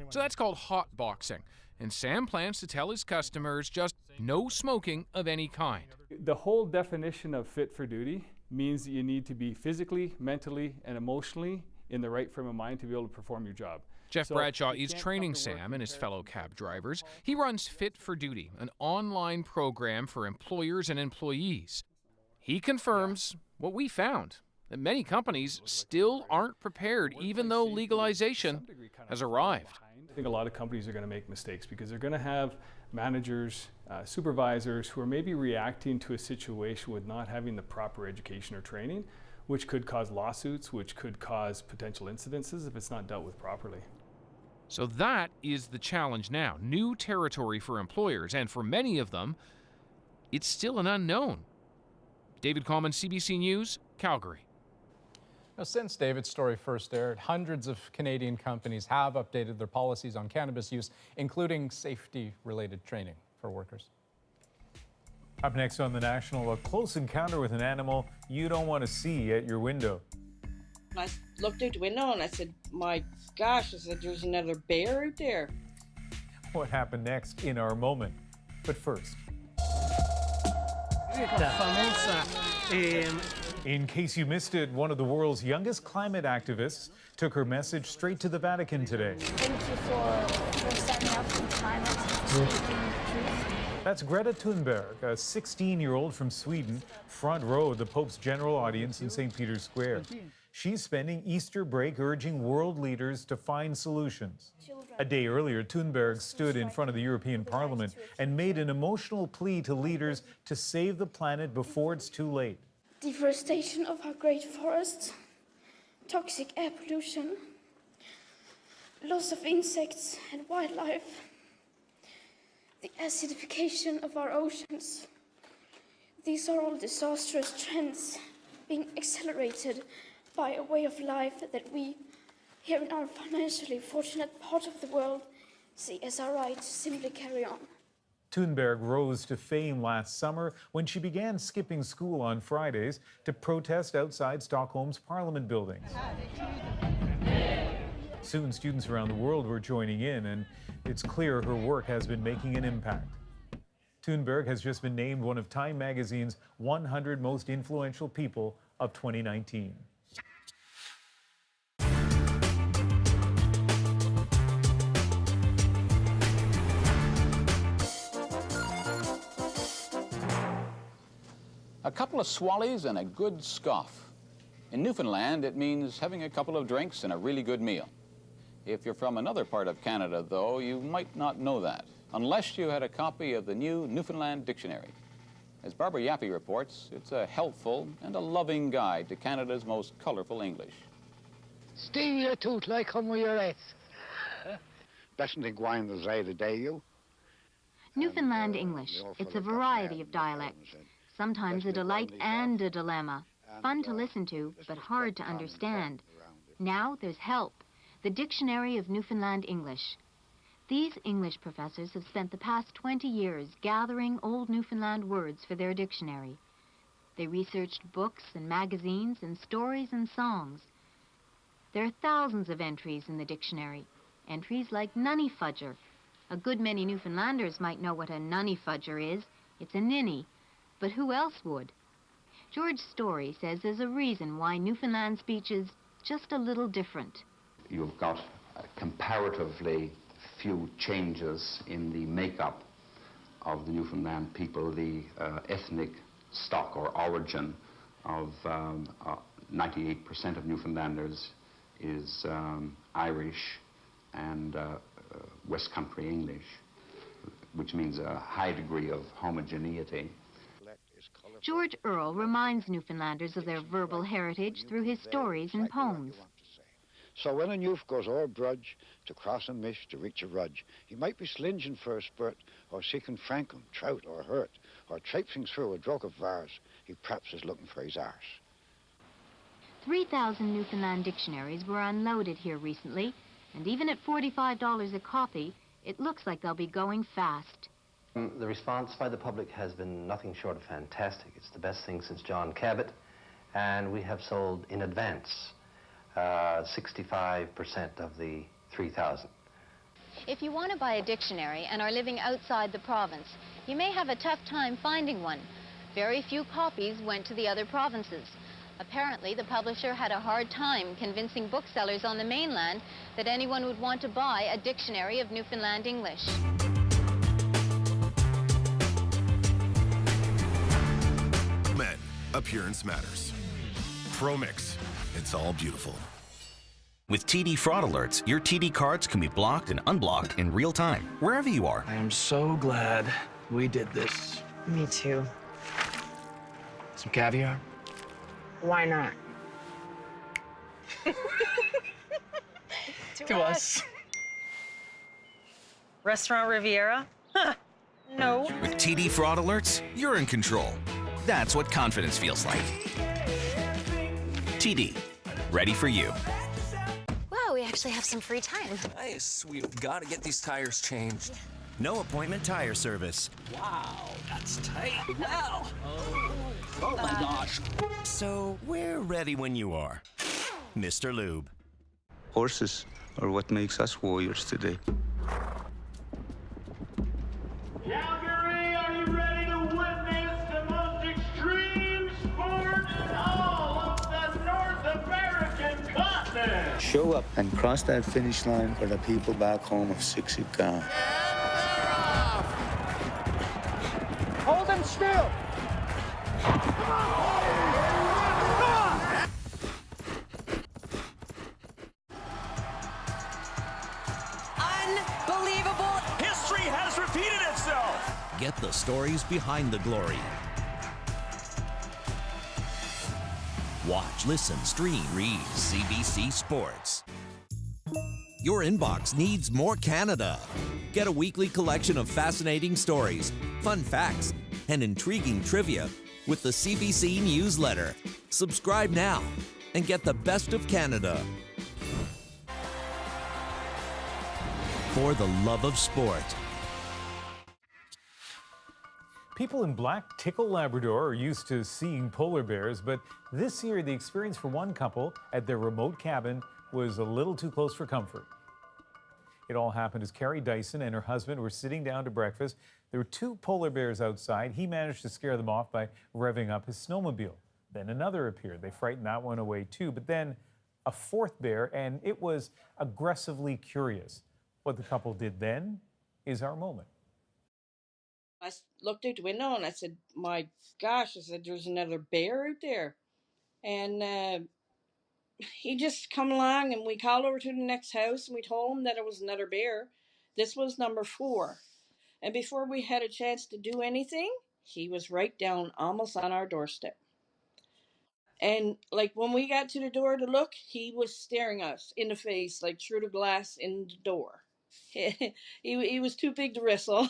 So that's called hot boxing. And Sam plans to tell his customers just no smoking of any kind. The whole definition of fit for duty means that you need to be physically, mentally, and emotionally in the right frame of mind to be able to perform your job. Jeff Bradshaw is training Sam and his fellow cab drivers. He runs Fit for Duty, an online program for employers and employees. He confirms what we found, that many companies still aren't prepared even though legalization has arrived. I think a lot of companies are going to make mistakes because they're going to have managers, supervisors who are maybe reacting to a situation with not having the proper education or training, which could cause lawsuits, which could cause potential incidences if it's not dealt with properly. So that is the challenge now. New territory for employers, and for many of them, it's still an unknown. David Coleman, CBC News, Calgary. Now, since David's story first aired, hundreds of Canadian companies have updated their policies on cannabis use, including safety-related training for workers. Up next on The National, a close encounter with an animal you don't want to see at your window. I looked out the window and I said, my gosh, I said, there's another bear out there. What happened next in our moment? But first. In case you missed it, one of the world's youngest climate activists took her message straight to the Vatican today. Thank you for standing up for climate and speaking the truth. That's Greta Thunberg, a 16-year-old from Sweden, front row at the Pope's general audience in St. Peter's Square. She's spending Easter break urging world leaders to find solutions. A day earlier, Thunberg stood in front of the European Parliament and made an emotional plea to leaders to save the planet before it's too late. Deforestation of our great forests, toxic air pollution, loss of insects and wildlife, the acidification of our oceans. These are all disastrous trends being accelerated by a way of life that we, here in our financially fortunate part of the world, see as our right to simply carry on. Thunberg rose to fame last summer when she began skipping school on Fridays to protest outside Stockholm's parliament buildings. Soon, students around the world were joining in, and it's clear her work has been making an impact. Thunberg has just been named one of Time magazine's 100 most influential people of 2019. A couple of swallies and a good scoff. In Newfoundland, it means having a couple of drinks and a really good meal. If you're from another part of Canada, though, you might not know that, unless you had a copy of the new Newfoundland Dictionary. As Barbara Yappi reports, it's a helpful and a loving guide to Canada's most colorful English. Steal your tooth like come with your ass. Doesn't think wine the side of day, you. Newfoundland English. It's a variety of dialects. Sometimes a delight and a dilemma. Fun to listen to, but hard to understand. Now there's help. The Dictionary of Newfoundland English. These English professors have spent the past 20 years gathering old Newfoundland words for their dictionary. They researched books and magazines and stories and songs. There are thousands of entries in the dictionary. Entries like nunny fudger. A good many Newfoundlanders might know what a nunny fudger is. It's a ninny. But who else would? George Story says there's a reason why Newfoundland speech is just a little different. You've got comparatively few changes in the makeup of the Newfoundland people. The ethnic stock or origin of 98% of Newfoundlanders is Irish and West Country English, which means a high degree of homogeneity. George Earle reminds Newfoundlanders of their verbal heritage through his stories and poems. So when a youth goes o'er Brudge to cross a mish to reach a rudge, he might be slinging for a spurt, or seeking franklin, trout, or hurt, or traipsing through a drug of vars. He perhaps is looking for his arse. 3,000 Newfoundland dictionaries were unloaded here recently, and even at $45 a copy, it looks like they'll be going fast. The response by the public has been nothing short of fantastic. It's the best thing since John Cabot, and we have sold in advance 65% of the 3,000. If you want to buy a dictionary and are living outside the province, you may have a tough time finding one. Very few copies went to the other provinces. Apparently, the publisher had a hard time convincing booksellers on the mainland that anyone would want to buy a dictionary of Newfoundland English. Men, appearance matters. ProMix, it's all beautiful. With TD Fraud Alerts, your TD cards can be blocked and unblocked in real time, wherever you are. I am so glad we did this. Me too. Some caviar? Why not? To us. Restaurant Riviera? Huh. No. With TD Fraud Alerts, you're in control. That's what confidence feels like. TD, ready for you. Wow, we actually have some free time. Nice. We've got to get these tires changed. No appointment tire service. Wow, that's tight. Wow. Oh my gosh. So we're ready when you are. Mr. Lube. Horses are what makes us warriors today. Calgary, are you ready to witness the most extreme sport in all of the North American continent? Show up and cross that finish line for the people back home of Siksika. Hold him still! Unbelievable! History has repeated itself! Get the stories behind the glory. Watch, listen, stream, read CBC Sports. Your inbox needs more Canada. Get a weekly collection of fascinating stories, fun facts, and intriguing trivia with the CBC newsletter. Subscribe now and get the best of Canada. For the love of sport. People in Black Tickle, Labrador are used to seeing polar bears, but this year the experience for one couple at their remote cabin was a little too close for comfort. It all happened as Carrie Dyson and her husband were sitting down to breakfast. There were two polar bears outside. He managed to scare them off by revving up his snowmobile. Then another appeared. They frightened that one away too. But then a fourth bear, and it was aggressively curious. What the couple did then is our moment. I looked out the window and I said, my gosh, I said, there's another bear out there. And he just come along and we called over to the next house and we told him that it was another bear. This was number 4. And before we had a chance to do anything, he was right down almost on our doorstep. And like when we got to the door to look, he was staring us in the face, like through the glass in the door. He was too big to wrestle.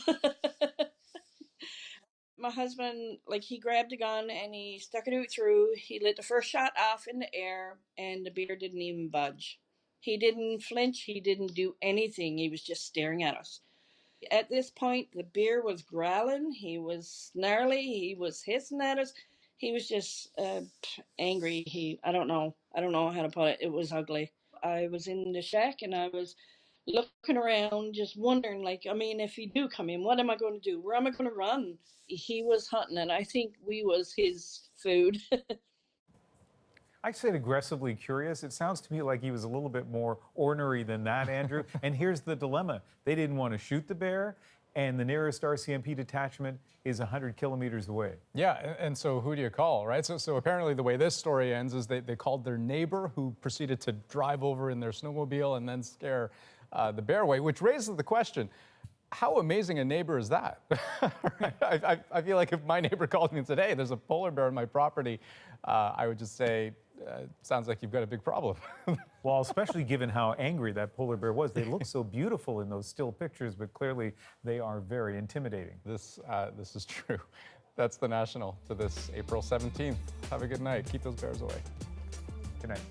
My husband, like, he grabbed a gun and he stuck it out through. He lit the first shot off in the air and the bear didn't even budge. He didn't flinch. He didn't do anything. He was just staring at us. At this point, the bear was growling. He was snarly. He was hissing at us. He was just angry. I don't know how to put it. It was ugly. I was in the shack and I was looking around, just wondering, like, I mean, if he do come in, what am I going to do? Where am I going to run? He was hunting, and I think we was his food. I said aggressively curious. It sounds to me like he was a little bit more ornery than that, Andrew. And here's the dilemma. They didn't want to shoot the bear, and the nearest RCMP detachment is 100 kilometers away. Yeah, and so who do you call, right? So apparently the way this story ends is they called their neighbor, who proceeded to drive over in their snowmobile and then scare the bear away, which raises the question, how amazing a neighbor is that? I feel like if my neighbor called me and said, hey, there's a polar bear on my property, I would just say, sounds like you've got a big problem. Well, especially given how angry that polar bear was. They look so beautiful in those still pictures, but clearly they are very intimidating. This is true. That's the National to this April 17th. Have a good night. Keep those bears away. Good night.